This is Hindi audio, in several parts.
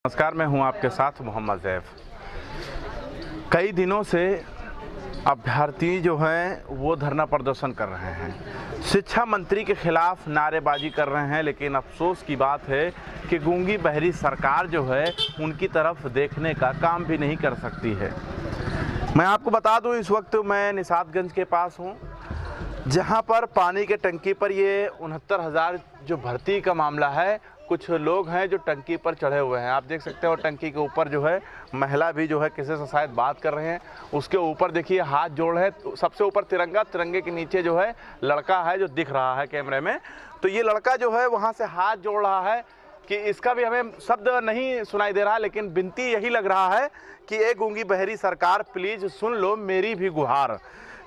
नमस्कार, मैं हूं आपके साथ मोहम्मद ज़ैफ। कई दिनों से अभ्यर्थी जो हैं वो धरना प्रदर्शन कर रहे हैं, शिक्षा मंत्री के खिलाफ नारेबाजी कर रहे हैं, लेकिन अफसोस की बात है कि गूंगी बहरी सरकार जो है उनकी तरफ देखने का काम भी नहीं कर सकती है। मैं आपको बता दूं, इस वक्त मैं निशातगंज के पास हूं, जहां पर पानी के टंकी पर ये 69,000 जो भर्ती का मामला है, कुछ लोग हैं जो टंकी पर चढ़े हुए हैं। आप देख सकते हो टंकी के ऊपर जो है महिला भी जो है किसी से शायद बात कर रहे हैं। उसके ऊपर देखिए हाथ जोड़ है, सबसे ऊपर तिरंगा, तिरंगे के नीचे जो है लड़का है जो दिख रहा है कैमरे में। तो ये लड़का जो है वहाँ से हाथ जोड़ रहा है कि इसका भी हमें शब्द नहीं सुनाई दे रहा, लेकिन विनती यही लग रहा है कि ए गूंगी बहरी सरकार, प्लीज़ सुन लो मेरी भी गुहार।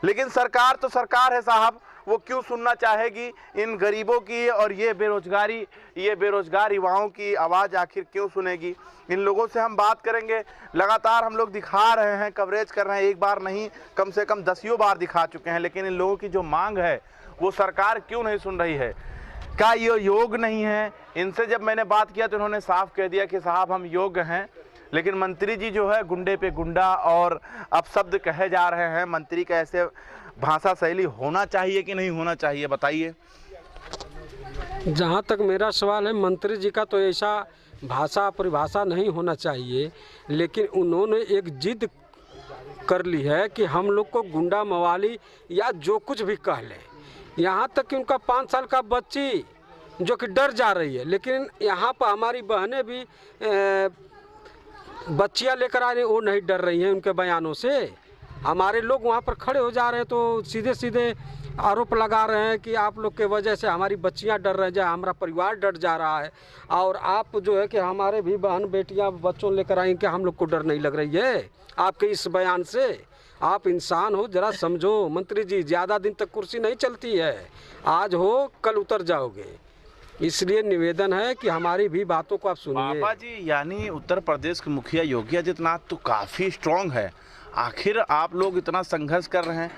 लेकिन सरकार तो सरकार है साहब, वो क्यों सुनना चाहेगी इन गरीबों की और ये बेरोजगार युवाओं की आवाज़ आखिर क्यों सुनेगी। इन लोगों से हम बात करेंगे। लगातार हम लोग दिखा रहे हैं, कवरेज कर रहे हैं, एक बार नहीं कम से कम 10 बार दिखा चुके हैं, लेकिन इन लोगों की जो मांग है वो सरकार क्यों नहीं सुन रही है। क्या ये योग्य नहीं है? इनसे जब मैंने बात किया तो इन्होंने साफ कह दिया कि साहब हम योग्य हैं, लेकिन मंत्री जी जो है गुंडे पे गुंडा और अपशब्द कहे जा रहे हैं। मंत्री का ऐसे भाषा शैली होना चाहिए कि नहीं होना चाहिए, बताइए। जहाँ तक मेरा सवाल है, मंत्री जी का तो ऐसा भाषा परिभाषा नहीं होना चाहिए, लेकिन उन्होंने एक जिद कर ली है कि हम लोग को गुंडा मवाली या जो कुछ भी कह ले। यहाँ तक कि उनका 5 साल का बच्ची जो कि डर जा रही है, लेकिन यहाँ पर हमारी बहनें भी बच्चियाँ लेकर आ रही, वो नहीं डर रही हैं उनके बयानों से। हमारे लोग वहाँ पर खड़े हो जा रहे हैं तो सीधे सीधे आरोप लगा रहे हैं कि आप लोग के वजह से हमारी बच्चियाँ डर रही हैं, हमारा परिवार डर जा रहा है, और आप जो है कि हमारे भी बहन बेटियाँ बच्चों लेकर आई, क्या हम लोग को डर नहीं लग रही है आपके इस बयान से? आप इंसान हो, जरा समझो। मंत्री जी, ज़्यादा दिन तक कुर्सी नहीं चलती है, आज हो कल उतर जाओगे, इसलिए निवेदन है कि हमारी भी बातों को आप सुनिए। बाबा जी, यानी उत्तर प्रदेश के मुखिया योगी आदित्यनाथ तो काफ़ी स्ट्रांग है, आखिर आप लोग इतना संघर्ष कर रहे हैं,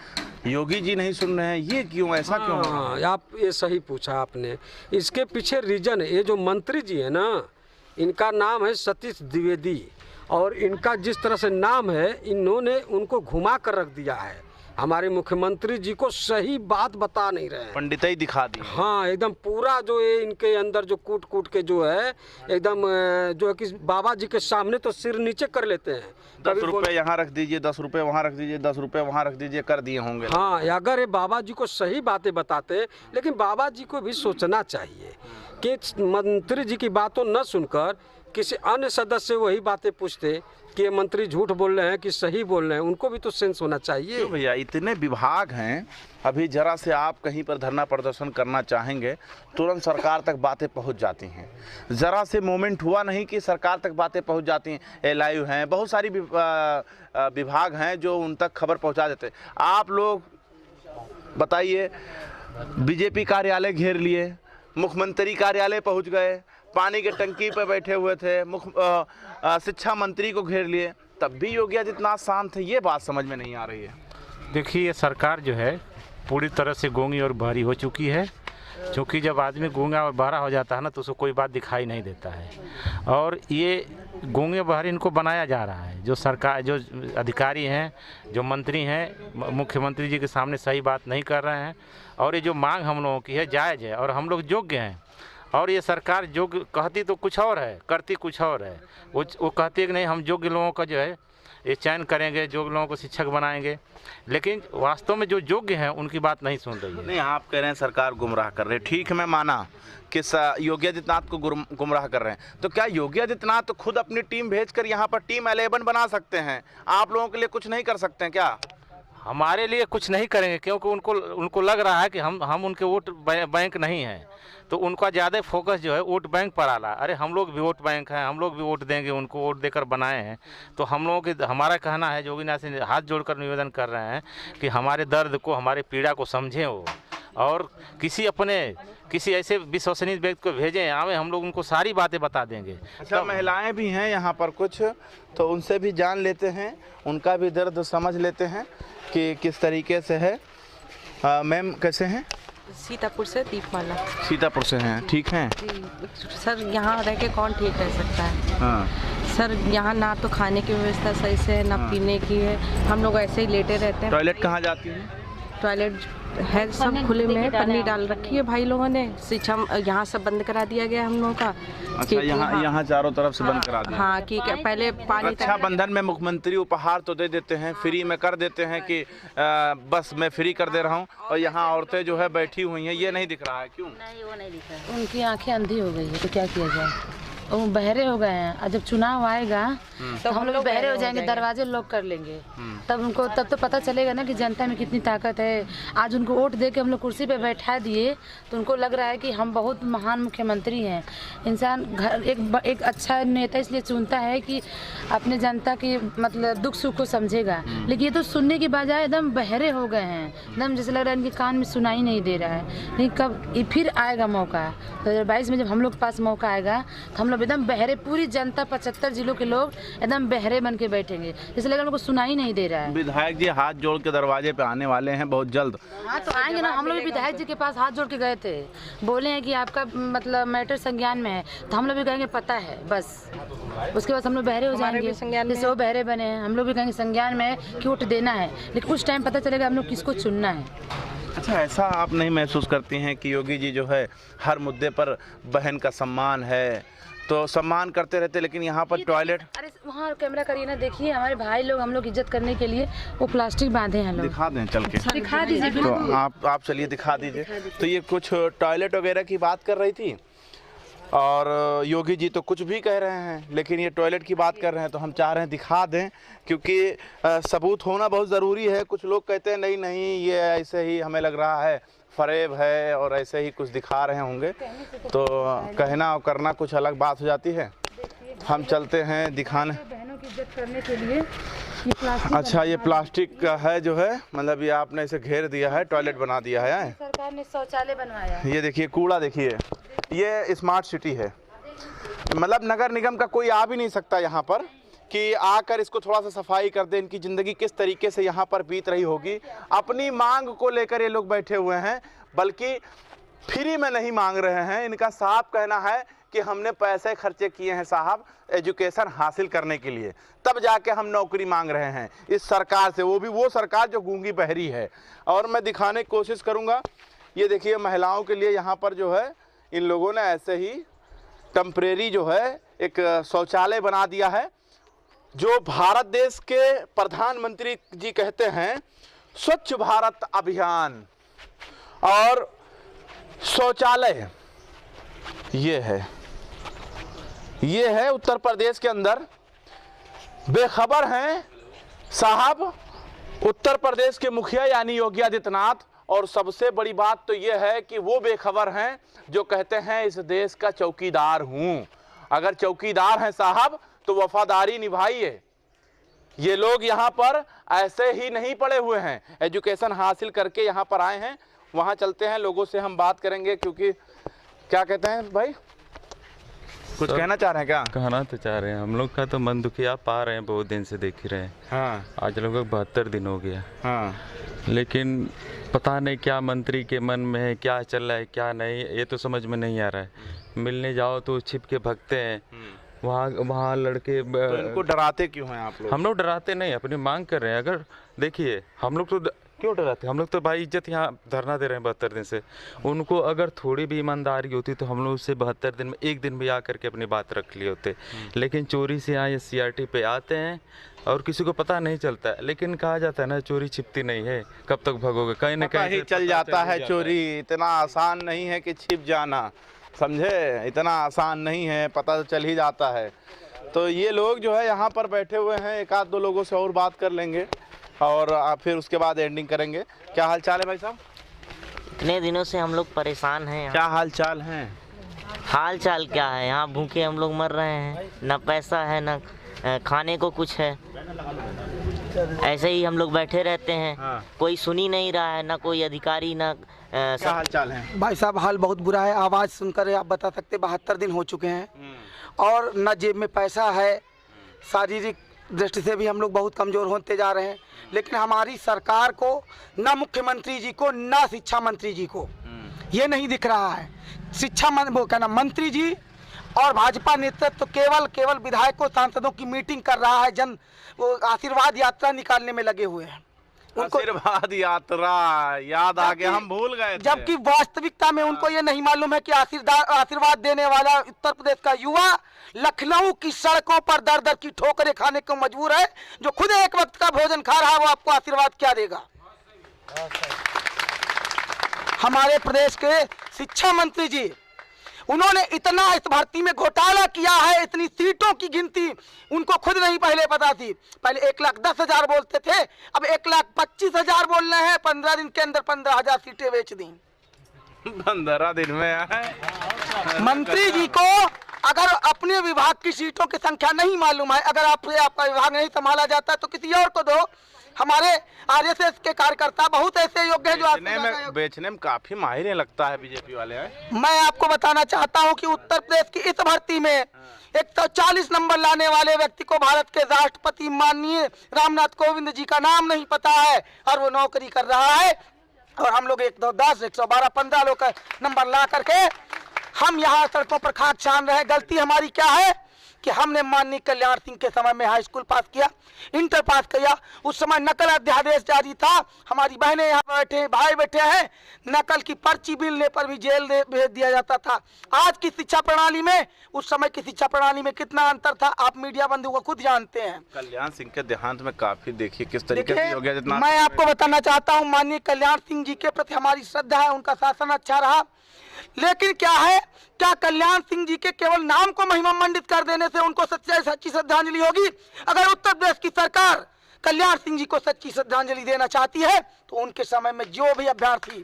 योगी जी नहीं सुन रहे हैं, ये क्यों, ऐसा क्यों हो रहा है? आप ये सही पूछा आपने। इसके पीछे रीजन है, ये जो मंत्री जी है ना, इनका नाम है सतीश द्विवेदी, और इनका जिस तरह से नाम है, इन्होंने उनको घुमा कर रख दिया है। हमारे मुख्यमंत्री जी को सही बात बता नहीं रहे हैं, पंडिताई दिखा दी। हाँ, एकदम पूरा जो है इनके अंदर जो कूट कूट के जो है एकदम जो है कि बाबा जी के सामने तो सिर नीचे कर लेते हैं। 10 रुपये यहाँ रख दीजिए, 10 रुपये वहाँ रख दीजिए, 10 रुपये वहाँ रख दीजिए, कर दिए होंगे। हाँ, अगर ये बाबा जी को सही बातें बताते, लेकिन बाबा जी को भी सोचना चाहिए कि मंत्री जी की बातों न सुनकर किसी अन्य सदस्य वही बातें पूछते कि ये मंत्री झूठ बोल रहे हैं कि सही बोल रहे हैं, उनको भी तो सेंस होना चाहिए। क्यों भैया, इतने विभाग हैं, अभी जरा से आप कहीं पर धरना प्रदर्शन करना चाहेंगे तुरंत सरकार तक बातें पहुंच जाती हैं। ज़रा से मोमेंट हुआ नहीं कि सरकार तक बातें पहुंच जाती हैं। लाइव हैं, बहुत सारी विभाग हैं जो उन तक खबर पहुंचा देते। आप लोग बताइए, बीजेपी कार्यालय घेर लिए, मुख्यमंत्री कार्यालय पहुँच गए, पानी के टंकी पर बैठे हुए थे, शिक्षा मंत्री को घेर लिए, तब भी योगी आदित्यनाथ शांत थे। ये बात समझ में नहीं आ रही है। देखिए, ये सरकार जो है पूरी तरह से गूंगी और बहरी हो चुकी है, क्योंकि जब आदमी गूंगा और बहरा हो जाता है ना तो उसको कोई बात दिखाई नहीं देता है, और ये गूंगे बहरी इनको बनाया जा रहा है। जो सरकार, जो अधिकारी हैं, जो मंत्री हैं, मुख्यमंत्री जी के सामने सही बात नहीं कर रहे हैं, और ये जो मांग हम लोगों की है जायज़ है और हम लोग योग्य हैं, और ये सरकार जो कहती तो कुछ और है, करती कुछ और है। वो कहती है कि नहीं, हम योग्य लोगों का जो है ये चयन करेंगे, योग्य लोगों को शिक्षक बनाएंगे, लेकिन वास्तव में जो योग्य हैं उनकी बात नहीं सुन रही है। नहीं, आप कह रहे हैं सरकार गुमराह कर रही है, ठीक है, मैं माना कि योगी आदित्यनाथ को गुमराह कर रहे हैं, तो क्या योगी आदित्यनाथ तो खुद अपनी टीम भेजकर यहाँ पर टीम 11 बना सकते हैं? आप लोगों के लिए कुछ नहीं कर सकते हैं क्या? हमारे लिए कुछ नहीं करेंगे, क्योंकि उनको लग रहा है कि हम उनके वोट बैंक नहीं हैं, तो उनका ज़्यादा फोकस जो है वोट बैंक पर आ रहा है। अरे हम लोग भी वोट बैंक हैं, हम लोग भी वोट देंगे, उनको वोट देकर बनाए हैं। तो हम लोगों के, हमारा कहना है, योगीनाथ से हाथ जोड़कर निवेदन कर रहे हैं कि हमारे दर्द को, हमारे पीड़ा को समझें वो, और किसी ऐसे विश्वसनीय व्यक्ति को भेजें, आवे, हम लोग उनको सारी बातें बता देंगे। अच्छा, महिलाएं भी हैं यहाँ पर कुछ, तो उनसे भी जान लेते हैं, उनका भी दर्द समझ लेते हैं कि किस तरीके से है। मैम कैसे हैं? सीतापुर से दीपमाला। सीतापुर से हैं, ठीक हैं? जी सर, यहाँ रह के कौन ठीक रह सकता है? हाँ। सर यहाँ ना तो खाने की व्यवस्था सही से है, ना पीने की है, हम लोग ऐसे ही लेटे रहते हैं। टॉयलेट कहाँ जाती है? टॉयलेट है सब खुले में है, पन्नी डाल रखी है भाई लोगों ने। शिक्षा यहाँ सब बंद करा दिया गया हम लोगों का। अच्छा, यहाँ चारों तरफ से बंद करा दिया। हाँ कि पहले पानी रक्षाबंधन में मुख्यमंत्री उपहार तो दे देते हैं, फ्री में कर देते हैं कि बस मैं फ्री कर दे रहा हूँ, और यहाँ औरतें जो है बैठी हुई हैं, ये नहीं दिख रहा है, क्यों? नहीं, वो नहीं दिख रहा है। उनकी आंखें अंधी हो गई है तो क्या किया जाए, वो बहरे हो गए हैं। और जब चुनाव आएगा तो हम लोग बहरे हो जाएंगे, दरवाजे लॉक कर लेंगे, तब तो पता चलेगा ना कि जनता में कितनी ताकत है। आज उनको वोट दे के हम लोग कुर्सी पे बैठा दिए तो उनको लग रहा है कि हम बहुत महान मुख्यमंत्री हैं। इंसान घर एक अच्छा नेता इसलिए चुनता है कि अपने जनता की मतलब दुख सुख को समझेगा, लेकिन ये तो सुनने की बजाय एकदम बहरे हो गए हैं, एकदम जैसे लग रहा है इनके कान में सुनाई नहीं दे रहा है। लेकिन कब ये फिर आएगा मौका, 2022 में जब हम लोग के पास मौका आएगा तो हम लोग एकदम बहरे, पूरी जनता 75 जिलों के लोग एकदम बहरे बन के बैठेंगे, इसलिए हम लोग को सुनाई नहीं दे रहा है। विधायक जी हाथ जोड़ के दरवाजे पे आने वाले हैं बहुत जल्द। हाँ तो आएंगे ना, हम लोग भी विधायक जी के पास हाथ जोड़ के गए थे, बोले हैं कि आपका मतलब मैटर संज्ञान में है, तो हम लोग भी कहेंगे पता है बस, उसके बाद हम लोग बहरे हो जाएंगे। जैसे वो बहरे बने हैं, हम लोग भी कहेंगे संज्ञान में है कि वोट देना है, लेकिन उस टाइम पता चलेगा हम लोग किसको चुनना है। अच्छा, ऐसा आप नहीं महसूस करती हैं कि योगी जी जो है हर मुद्दे पर बहन का सम्मान है, तो सम्मान करते रहते, लेकिन यहाँ पर टॉयलेट? अरे वहाँ कैमरा करिए ना, देखिए हमारे भाई लोग हम लोग इज्जत करने के लिए वो प्लास्टिक बांधे हैं लोग। दिखा दें चल के? दिखा दीजिए। तो आप चलिए दिखा दीजिए। तो ये कुछ टॉयलेट वगैरह की बात कर रही थी, और योगी जी तो कुछ भी कह रहे हैं, लेकिन ये टॉयलेट की बात कर रहे हैं, तो हम चाह रहे हैं दिखा दें, क्योंकि सबूत होना बहुत ज़रूरी है। कुछ लोग कहते हैं नहीं नहीं ये ऐसे ही हमें लग रहा है, फरेब है, और ऐसे ही कुछ दिखा रहे होंगे, तो कहना और करना कुछ अलग बात हो जाती है। हम चलते हैं दिखाने। बहनों की इज्जत करने के लिए अच्छा, ये प्लास्टिक का है जो है, मतलब ये आपने इसे घेर दिया है, टॉयलेट बना दिया है। सरकार ने शौचालय बनवाया है। ये देखिए कूड़ा, देखिए ये स्मार्ट सिटी है, मतलब नगर निगम का कोई आ भी नहीं सकता यहाँ पर कि आकर इसको थोड़ा सा सफाई कर दे। इनकी ज़िंदगी किस तरीके से यहाँ पर बीत रही होगी। अपनी मांग को लेकर ये लोग बैठे हुए हैं, बल्कि फ्री में नहीं मांग रहे हैं। इनका साफ कहना है कि हमने पैसे खर्चे किए हैं साहब एजुकेशन हासिल करने के लिए, तब जाके हम नौकरी मांग रहे हैं इस सरकार से, वो भी वो सरकार जो गूंगी बहरी है। और मैं दिखाने की कोशिश करूँगा, ये देखिए महिलाओं के लिए यहाँ पर जो है इन लोगों ने ऐसे ही टेम्परेरी जो है एक शौचालय बना दिया है, जो भारत देश के प्रधानमंत्री जी कहते हैं स्वच्छ भारत अभियान। और शौचालय ये है उत्तर प्रदेश के अंदर। बेखबर हैं साहब उत्तर प्रदेश के मुखिया यानी योगी आदित्यनाथ, और सबसे बड़ी बात तो ये है कि वो बेखबर हैं जो कहते हैं इस देश का चौकीदार हूँ। अगर चौकीदार हैं साहब तो वफादारी निभाइए। ये लोग यहाँ पर ऐसे ही नहीं पड़े हुए हैं, एजुकेशन हासिल करके यहाँ पर आए हैं। वहाँ चलते हैं, लोगों से हम बात करेंगे, क्योंकि क्या कहते हैं भाई, कुछ कहना चाह रहे हैं क्या? कहना तो चाह रहे हैं, हम लोग का तो मन दुखी आप पा रहे हैं, बहुत दिन से देख ही रहे हैं। हाँ। आज लगभग 72 दिन हो गया। हाँ। लेकिन पता नहीं क्या मंत्री के मन में है, क्या चल रहा है क्या नहीं, ये तो समझ में नहीं आ रहा है। मिलने जाओ तो छिप के भगते हैं, वहाँ लड़के। तो इनको डराते क्यों हैं आप लोग? हम लोग डराते नहीं, अपनी मांग कर रहे हैं। अगर देखिए हम लोग तो क्यों डराते, हम लोग तो भाई इज्जत यहाँ धरना दे रहे हैं 72 दिन से। उनको अगर थोड़ी भी ईमानदारी होती तो हम लोग उससे 72 दिन में एक दिन भी आकर के अपनी बात रख लिए होते। लेकिन चोरी से यहाँ CRT पे आते हैं और किसी को पता नहीं चलता है। लेकिन कहा जाता है ना, चोरी छिपती नहीं है, कब तक भगोगे, कहीं ना कहीं चल जाता है चोरी। इतना आसान नहीं है कि छिप जाना, समझे, इतना आसान नहीं है, पता तो चल ही जाता है। तो ये लोग जो है यहाँ पर बैठे हुए हैं, एक आध दो लोगों से और बात कर लेंगे और फिर उसके बाद एंडिंग करेंगे। क्या हाल चाल है भाई साहब? इतने दिनों से हम लोग परेशान हैं। क्या हाल चाल है? हाल चाल क्या है, यहाँ भूखे हम लोग मर रहे हैं, ना पैसा है ना खाने को कुछ है, ऐसे ही हम लोग बैठे रहते हैं। हाँ। कोई सुन ही नहीं रहा है, ना कोई अधिकारी ना क्या हाल चाल है? भाई साहब हाल बहुत बुरा है, आवाज़ सुनकर आप बता सकते 72 दिन हो चुके हैं और न जेब में पैसा है, शारीरिक दृष्टि से भी हम लोग बहुत कमज़ोर होते जा रहे हैं। लेकिन हमारी सरकार को, ना मुख्यमंत्री जी को, ना शिक्षा मंत्री जी को ये नहीं दिख रहा है। शिक्षा वो क्या नाम मंत्री जी और भाजपा नेतृत्व तो केवल विधायकों सांसदों की मीटिंग कर रहा है, वो आशीर्वाद यात्रा निकालने में लगे हुए हैं। आशीर्वाद यात्रा याद आ गया, हम भूल गए थे। जबकि वास्तविकता में उनको ये नहीं मालूम है कि आशीर्वाद देने वाला उत्तर प्रदेश का युवा लखनऊ की सड़कों पर दर दर की ठोकरें खाने को मजबूर है। जो खुद एक वक्त का भोजन खा रहा है वो आपको आशीर्वाद क्या देगा। हमारे प्रदेश के शिक्षा मंत्री जी, उन्होंने इतना इस भर्ती में घोटाला किया है, इतनी सीटों की गिनती उनको खुद नहीं पहले पता थी। पहले 1,10,000 बोलते थे, अब 1,25,000 बोल रहे हैं। 15 दिन के अंदर 15,000 सीटें बेच दी। 15 दिन में है। मंत्री जी को अगर अपने विभाग की सीटों की संख्या नहीं मालूम है, अगर आपका विभाग नहीं संभाला जाता तो किसी और को दो। हमारे आरएसएस के कार्यकर्ता बहुत ऐसे योग्य हैं जो बेचने में काफी माहिर है, लगता है बीजेपी वाले हैं। मैं आपको बताना चाहता हूं कि उत्तर प्रदेश की इस भर्ती में 140 नंबर लाने वाले व्यक्ति को भारत के राष्ट्रपति माननीय रामनाथ कोविंद जी का नाम नहीं पता है और वो नौकरी कर रहा है। और हम लोग 110, 112, 15 लोग का नंबर ला करके हम यहाँ सड़कों पर खाक छान रहे। गलती हमारी क्या है कि हमने माननीय कल्याण सिंह के समय में हाई स्कूल पास किया, इंटर पास किया। उस समय नकल अध्यादेश जारी था। हमारी बहनें यहाँ बैठे, भाई बैठे हैं, नकल की पर्ची मिलने पर भी जेल भेज दिया जाता था। आज की शिक्षा प्रणाली में उस समय की शिक्षा प्रणाली में कितना अंतर था, आप मीडिया बंधु को खुद जानते हैं। कल्याण सिंह के देहांत में काफी देखिए किस तरीके से हो गया। जितना मैं आपको बताना चाहता हूँ, माननीय कल्याण सिंह जी के प्रति हमारी श्रद्धा है, उनका शासन अच्छा रहा। लेकिन क्या है, क्या कल्याण सिंह जी के केवल नाम को महिमा मंडित कर देने से उनको सच्ची श्रद्धांजलि होगी? अगर उत्तर प्रदेश की सरकार कल्याण सिंह जी को सच्ची श्रद्धांजलि देना चाहती है तो उनके समय में जो भी अभ्यर्थी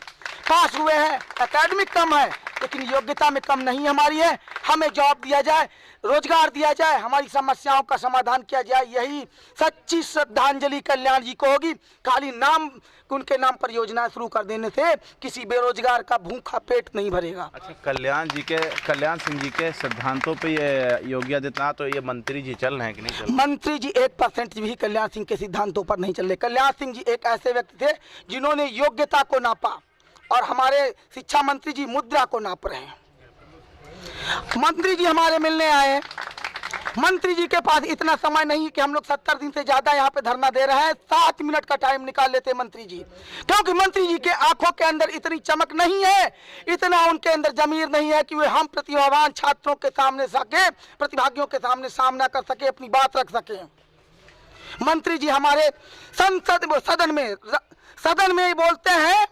पास हुए हैं, एकेडमिक कम है लेकिन योग्यता में कम नहीं हमारी है, हमें जॉब दिया जाए, रोजगार दिया जाए, हमारी समस्याओं का समाधान किया जाए, यही सच्ची श्रद्धांजलि कल्याण जी को होगी। खाली नाम उनके नाम पर योजना शुरू कर देने से किसी बेरोजगार का भूखा पेट नहीं भरेगा। अच्छा, कल्याण सिंह जी के सिद्धांतों पे ये योगी आदित्यनाथ तो ये मंत्री जी चल रहे हैं कि नहीं चल रहे? मंत्री जी 1% भी कल्याण सिंह के सिद्धांतों पर नहीं चल रहे। कल्याण सिंह जी एक ऐसे व्यक्ति थे जिन्होंने योग्यता को नापा और हमारे शिक्षा मंत्री जी मुद्रा को नाप रहे हैं। मंत्री जी हमारे मिलने आए, मंत्री जी के पास इतना समय नहीं कि हम लोग 70 दिन से ज्यादा यहाँ पे धरना दे रहे हैं, 7 मिनट का टाइम निकाल लेते मंत्री जी, क्योंकि मंत्री जी के आंखों के अंदर इतनी चमक नहीं है, इतना उनके अंदर जमीर नहीं है कि वे हम प्रतिभावान छात्रों के सामने सके, प्रतिभागियों के सामने सामना कर सके, अपनी बात रख सके। मंत्री जी हमारे सदन में बोलते हैं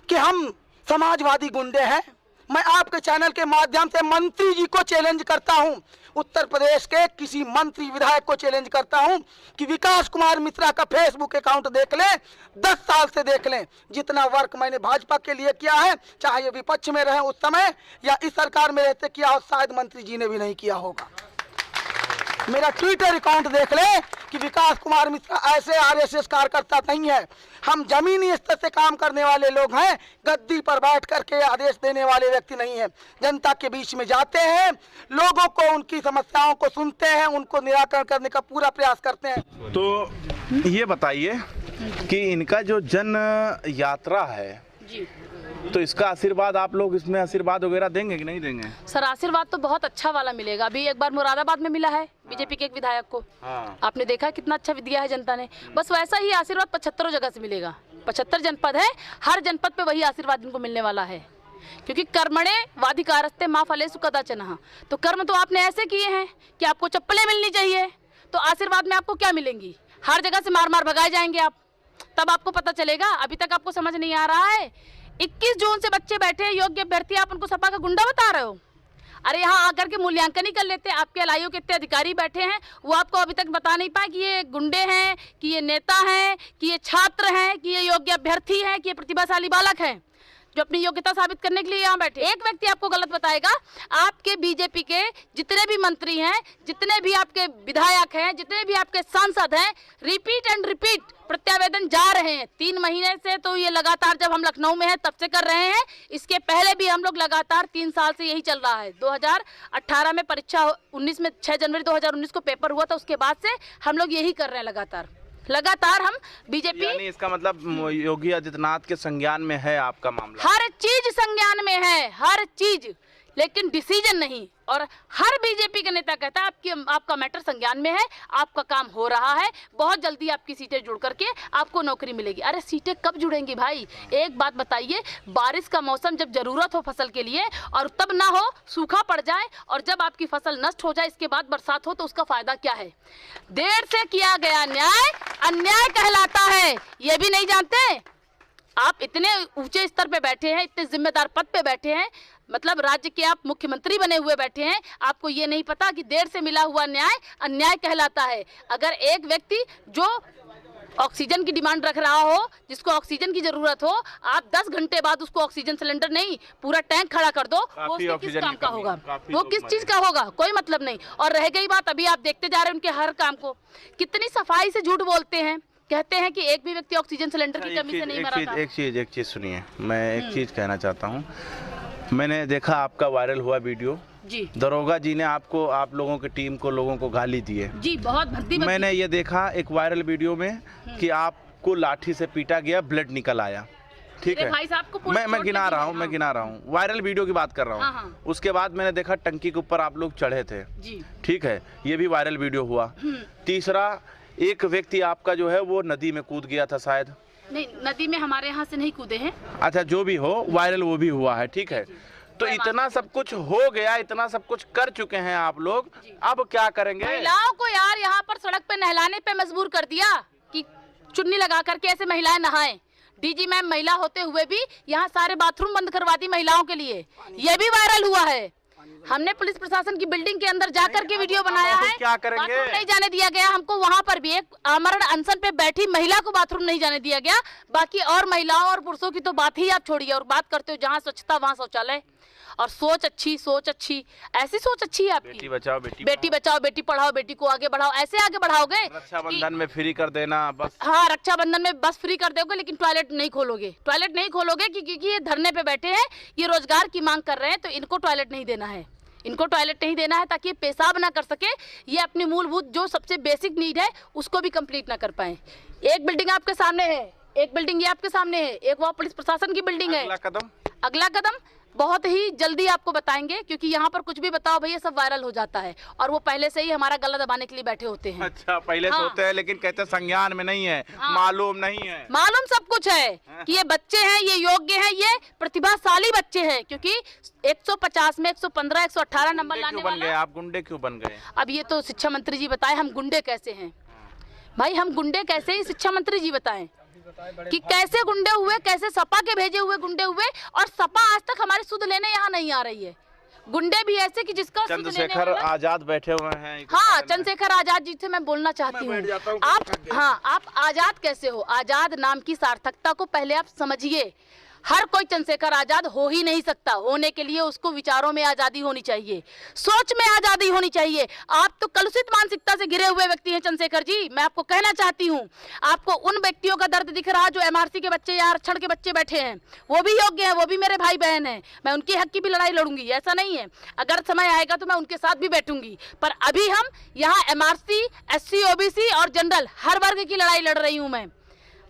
कि हम समाजवादी गुंडे हैं। मैं आपके चैनल के माध्यम से मंत्री जी को चैलेंज करता हूं, उत्तर प्रदेश के किसी मंत्री विधायक को चैलेंज करता हूं कि विकास कुमार मिश्रा का फेसबुक अकाउंट देख लें, 10 साल से देख लें, जितना वर्क मैंने भाजपा के लिए किया है, चाहे ये विपक्ष में रहे उस समय या इस सरकार में रहते किया हो, शायद मंत्री जी ने भी नहीं किया होगा। मेरा ट्विटर अकाउंट देख ले कि विकास कुमार मिश्रा ऐसे आरएसएस कार्यकर्ता नहीं है, हम जमीनी स्तर से काम करने वाले लोग हैं, गद्दी पर बैठ करके आदेश देने वाले व्यक्ति नहीं है। जनता के बीच में जाते हैं, लोगों को उनकी समस्याओं को सुनते हैं, उनको निराकरण करने का पूरा प्रयास करते हैं। तो ये बताइए कि इनका जो जन यात्रा है जी, तो इसका आशीर्वाद आप लोग इसमें आशीर्वाद वगैरह देंगे कि नहीं देंगे? सर आशीर्वाद तो बहुत अच्छा वाला मिलेगा। अभी एक बार मुरादाबाद में मिला है बीजेपी के एक विधायक को, आपने देखा कितना अच्छा दिया है जनता ने। बस वैसा ही आशीर्वाद 75 जगह से मिलेगा। 75 जनपद है, हर जनपद पे वही आशीर्वाद इनको मिलने वाला है, क्योंकि कर्मणे वाधिकारस्ते माँ फलेषु कदाचन। तो कर्म तो आपने ऐसे किए हैं कि आपको चप्पलें मिलनी चाहिए, तो आशीर्वाद में आपको क्या मिलेंगी? हर जगह से मार मार भगाए जाएंगे आप, तब आपको पता चलेगा। अभी तक आपको समझ नहीं आ रहा है। 21 जून से बच्चे बैठे हैं योग्य अभ्यर्थी, आप उनको सपा का गुंडा बता रहे हो? अरे यहाँ आकर के मूल्यांकन ही कर लेते। आपके एलआईओ के इतने अधिकारी बैठे हैं, वो आपको अभी तक बता नहीं पाए कि ये गुंडे हैं, कि ये नेता हैं, कि ये छात्र हैं, कि ये योग्य अभ्यर्थी हैं, कि ये प्रतिभाशाली बालक हैं जो अपनी योग्यता साबित करने के लिए यहाँ बैठे। एक व्यक्ति आपको गलत बताएगा। आपके बीजेपी के जितने भी मंत्री हैं, जितने भी आपके विधायक हैं, जितने भी आपके सांसद हैं, रिपीट एंड रिपीट प्रत्यावेदन जा रहे हैं। 3 महीने से तो ये लगातार, जब हम लखनऊ में हैं तब से कर रहे हैं। इसके पहले भी हम लोग लगातार 3 साल से यही चल रहा है। 2018 में परीक्षा 19 में 6 जनवरी 2019 को पेपर हुआ था, उसके बाद से हम लोग यही कर रहे हैं लगातार। लगातार हम बीजेपी, यानी इसका मतलब योगी आदित्यनाथ के संज्ञान में है आपका मामला? हर चीज संज्ञान में है, हर चीज, लेकिन डिसीजन नहीं। और हर बीजेपी का नेता कहता है आपका मैटर संज्ञान में है, आपका काम हो रहा है, बहुत जल्दी आपकी सीटें जुड़ करके आपको नौकरी मिलेगी। अरे सीटें कब जुड़ेंगी भाई? एक बात बताइए, बारिश का मौसम जब जरूरत हो फसल के लिए और तब ना हो, सूखा पड़ जाए और जब आपकी फसल नष्ट हो जाए इसके बाद बरसात हो, तो उसका फायदा क्या है? देर से किया गया न्याय अन्याय कहलाता है, ये भी नहीं जानते? आप इतने ऊंचे स्तर पे बैठे हैं, इतने जिम्मेदार पद पे बैठे हैं, मतलब राज्य के आप मुख्यमंत्री बने हुए बैठे हैं, आपको ये नहीं पता कि देर से मिला हुआ न्याय अन्याय कहलाता है। अगर एक व्यक्ति जो ऑक्सीजन की डिमांड रख रहा हो, जिसको ऑक्सीजन की जरूरत हो, आप 10 घंटे बाद उसको ऑक्सीजन सिलेंडर नहीं पूरा टैंक खड़ा कर दो, वो उसके किस काम का होगा? वो किस चीज का होगा? कोई मतलब नहीं। और रह गई बात, अभी आप देखते जा रहे हैं उनके हर काम को, कितनी सफाई से झूठ बोलते हैं, कहते हैं कि एक भी व्यक्ति ऑक्सीजन सिलेंडर की कमी से नहीं मरा था। एक चीज सुनिए, मैं एक चीज कहना चाहता हूँ। मैंने देखा आपका वायरल हुआ वीडियो जी, दरोगा जी ने आपको, आप लोगों की टीम को, लोगों को गाली दी है जी, बहुत भद्दी। मैंने ये देखा एक वायरल वीडियो में कि आपको लाठी से पीटा गया, ब्लड निकल आया, ठीक है? भाई साहब को मैं गिना रहा हूँ, वायरल वीडियो की बात कर रहा हूँ। उसके बाद मैंने देखा टंकी के ऊपर आप लोग चढ़े थे, ठीक है, ये भी वायरल वीडियो हुआ। तीसरा, एक व्यक्ति आपका जो है वो नदी में कूद गया था शायद। नहीं, नदी में हमारे यहाँ से नहीं कूदे हैं। अच्छा, जो भी हो, वायरल वो भी हुआ है, ठीक है? तो इतना सब कुछ हो गया, इतना सब कुछ कर चुके हैं आप लोग, अब क्या करेंगे? महिलाओं को यार यहाँ पर सड़क पे नहलाने पे मजबूर कर दिया कि चुन्नी लगा करके ऐसे महिलाएं नहाएं। डीजी मैम महिला होते हुए भी यहाँ सारे बाथरूम बंद करवा दी महिलाओं के लिए, ये भी वायरल हुआ है। हमने पुलिस प्रशासन की बिल्डिंग के अंदर जाकर के वीडियो बनाया है, क्या करेंगे? बाथरूम नहीं जाने दिया गया हमको, वहाँ पर भी एक आमरण अनशन पे बैठी महिला को बाथरूम नहीं जाने दिया गया। बाकी और महिलाओं और पुरुषों की तो बात ही आप छोड़िए, और बात करते हो जहाँ स्वच्छता वहाँ शौचालय। और सोच अच्छी, ऐसी सोच अच्छी है आपकी, बेटी बचाओ बेटी पढ़ाओ, बेटी को आगे बढ़ाओ, ऐसे आगे बढ़ाओगे। रक्षाबंधन में फ्री कर देना बस। हाँ, रक्षाबंधन में बस फ्री कर दोगे, लेकिन टॉयलेट नहीं खोलोगे क्योंकि ये धरने पे बैठे हैं, ये रोजगार की मांग कर रहे हैं, तो इनको टॉयलेट नहीं देना है, ताकि ये पेशाब ना कर सके, ये अपनी मूलभूत जो सबसे बेसिक नीड है उसको भी कंप्लीट ना कर पाए। एक बिल्डिंग आपके सामने है, एक बिल्डिंग ये आपके सामने है, एक वहाँ पुलिस प्रशासन की बिल्डिंग है। अगला कदम बहुत ही जल्दी आपको बताएंगे, क्योंकि यहाँ पर कुछ भी बताओ भैया सब वायरल हो जाता है, और वो पहले से ही हमारा गला दबाने के लिए बैठे होते हैं। अच्छा, पहले से होते हैं, लेकिन कहते संज्ञान में नहीं है, मालूम नहीं है। मालूम सब कुछ है कि ये बच्चे हैं, ये योग्य हैं, ये प्रतिभाशाली बच्चे हैं, क्योंकि 150 में 115, 118 नंबर लाने वाला। आप गुंडे क्यों बन गए? अब ये तो शिक्षा मंत्री जी बताए हम गुंडे कैसे हैं। भाई हम गुंडे कैसे, ही शिक्षा मंत्री जी बताएं कि कैसे गुंडे हुए, कैसे सपा के भेजे हुए गुंडे हुए, और सपा आज तक हमारे सुध लेने यहाँ नहीं आ रही है। गुंडे भी ऐसे कि जिसका चंद्रशेखर आजाद बैठे हुए हैं। हाँ, चंद्रशेखर आजाद जी से मैं बोलना चाहती हूँ। आप आजाद कैसे हो? आजाद नाम की सार्थकता को पहले आप समझिए। हर कोई चंद्रशेखर आजाद हो ही नहीं सकता, होने के लिए उसको विचारों में आज़ादी होनी चाहिए, सोच में आज़ादी होनी चाहिए। आप तो कलुषित मानसिकता से घिरे हुए व्यक्ति हैं चंद्रशेखर जी। मैं आपको कहना चाहती हूँ, आपको उन व्यक्तियों का दर्द दिख रहा जो एमआरसी के बच्चे या आरक्षण के बच्चे बैठे हैं, वो भी योग्य हैं, वो भी मेरे भाई बहन हैं। मैं उनके हक की भी लड़ाई लड़ूंगी, ऐसा नहीं है। अगर समय आएगा तो मैं उनके साथ भी बैठूंगी, पर अभी हम यहाँ एमआरसी, एससी, ओबीसी और जनरल हर वर्ग की लड़ाई लड़ रही हूँ।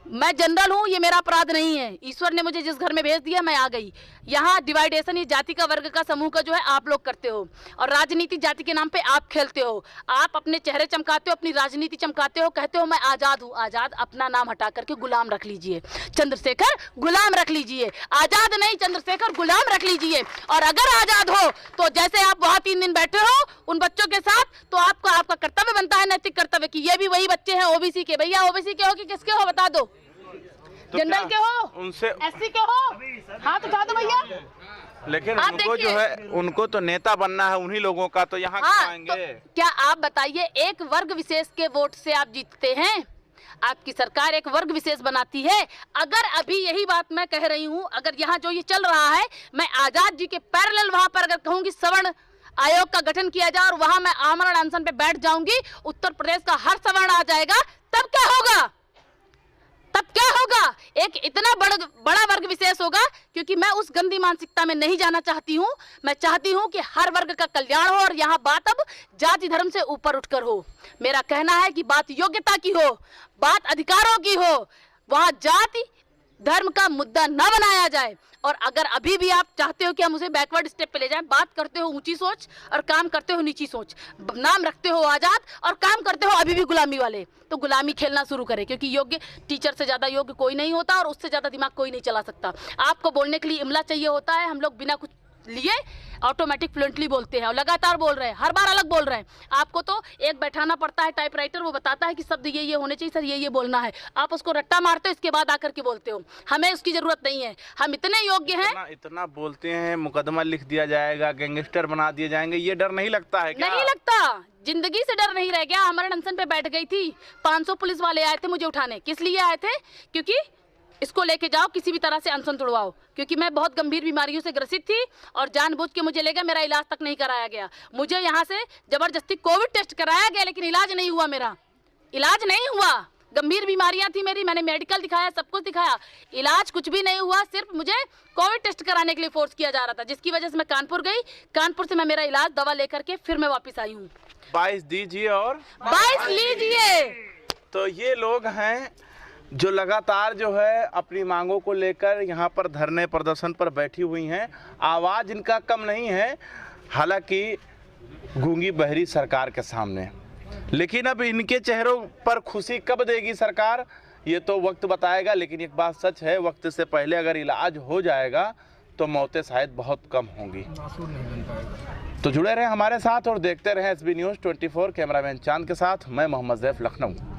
मैं जनरल हूँ, ये मेरा अपराध नहीं है। ईश्वर ने मुझे जिस घर में भेज दिया मैं आ गई। यहाँ डिवाइडेशन, ये जाति का, वर्ग का, समूह का जो है आप लोग करते हो, और राजनीति जाति के नाम पे आप खेलते हो। आप अपने चेहरे चमकाते हो, अपनी राजनीति चमकाते हो, कहते हो मैं आज़ाद हूँ। आज़ाद अपना नाम हटा करके गुलाम रख लीजिए, चंद्रशेखर गुलाम रख लीजिए, आज़ाद नहीं चंद्रशेखर गुलाम रख लीजिए। और अगर आज़ाद हो तो जैसे आप वहाँ 3 दिन बैठे हो उन बच्चों के साथ, तो आपका कर्तव्य बनता है, नैतिक कर्तव्य, कि ये भी वही बच्चे हैं ओबीसी के। भैया ओबीसी के हो कि किसके हो बता दो? जनरल के हो, उनसे एससी के हो, हाथ उठा दो भैया। लेकिन उनको जो है, उनको तो नेता बनना है उन्हीं लोगों का, तो यहाँ क्यों आएंगे? तो क्या आप बताइए, एक वर्ग विशेष के वोट से आप जीतते हैं? आपकी सरकार एक वर्ग विशेष बनाती है। अगर अभी यही बात मैं कह रही हूँ, अगर यहाँ जो ये चल रहा है, मैं आजाद जी के पैरेलल वहाँ पर अगर कहूँगी सवर्ण आयोग का गठन किया जाए और वहाँ मैं आमरण अनशन पे बैठ जाऊंगी, उत्तर प्रदेश का हर सवर्ण आ जाएगा, तब क्या होगा? तब क्या होगा, एक इतना बड़ा वर्ग विशेष होगा, क्योंकि मैं उस गंदी मानसिकता में नहीं जाना चाहती हूँ। मैं चाहती हूँ कि हर वर्ग का कल्याण हो, और यहाँ बात अब जाति धर्म से ऊपर उठकर हो। मेरा कहना है कि बात योग्यता की हो, बात अधिकारों की हो, वहाँ जाति धर्म का मुद्दा न बनाया जाए। और अगर अभी भी आप चाहते हो कि हम उसे बैकवर्ड स्टेप पे ले जाएं, बात करते हो ऊंची सोच और काम करते हो नीची सोच, नाम रखते हो आजाद और काम करते हो अभी भी गुलामी वाले, तो गुलामी खेलना शुरू करें, क्योंकि योग्य टीचर से ज्यादा योग्य कोई नहीं होता और उससे ज्यादा दिमाग कोई नहीं चला सकता। आपको बोलने के लिए इमला चाहिए होता है, हम लोग बिना कुछ लिए ऑटोमेटिक फ्लुएंटली बोलते हैं और लगातार बोल रहे हैं, हर बार अलग बोल रहे हैं। आपको तो एक बैठाना पड़ता है टाइपराइटर, वो बताता है कि शब्द ये होने चाहिए सर, ये बोलना है, आप उसको रट्टा मारते हो, इसके बाद आकर के बोलते हो। हमें उसकी जरूरत नहीं है, हम इतने योग्य हैं। इतना बोलते हैं, मुकदमा लिख दिया जाएगा, गैंगस्टर बना दिए जाएंगे, ये डर नहीं लगता है क्या? नहीं लगता, जिंदगी से डर नहीं रह गया। हमारे अनशन पे बैठ गई थी, 500 पुलिस वाले आए थे मुझे उठाने। किस लिए आए थे? क्योंकि इसको लेके जाओ, किसी भी तरह से अनशन तोड़वाओ, क्योंकि मैं बहुत गंभीर बीमारियों से ग्रसित थी और जानबूझ के मुझे ले गया, मेरा इलाज तक नहीं कराया गया। मुझे यहाँ से जबरदस्ती कोविड टेस्ट कराया गया, लेकिन इलाज नहीं हुआ, मेरा इलाज नहीं हुआ। गंभीर बीमारियां थी मेरी, मैंने मेडिकल दिखाया, सब कुछ दिखाया, इलाज कुछ भी नहीं हुआ। सिर्फ मुझे कोविड टेस्ट कराने के लिए फोर्स किया जा रहा था, जिसकी वजह से मैं कानपुर गई। कानपुर से मैं मेरा इलाज दवा लेकर के फिर मैं वापस आई हूँ। 22 दीजिए और 22 लीजिए। तो ये लोग हैं जो लगातार जो है अपनी मांगों को लेकर यहाँ पर धरने प्रदर्शन पर बैठी हुई हैं। आवाज़ इनका कम नहीं है, हालांकि गूंगी बहरी सरकार के सामने, लेकिन अब इनके चेहरों पर खुशी कब देगी सरकार, ये तो वक्त बताएगा। लेकिन एक बात सच है, वक्त से पहले अगर इलाज हो जाएगा तो मौतें शायद बहुत कम होंगी। तो जुड़े रहें हमारे साथ और देखते रहें SB News 24। कैमरामैन चांद के साथ मैं मोहम्मद ज़ैफ, लखनऊ।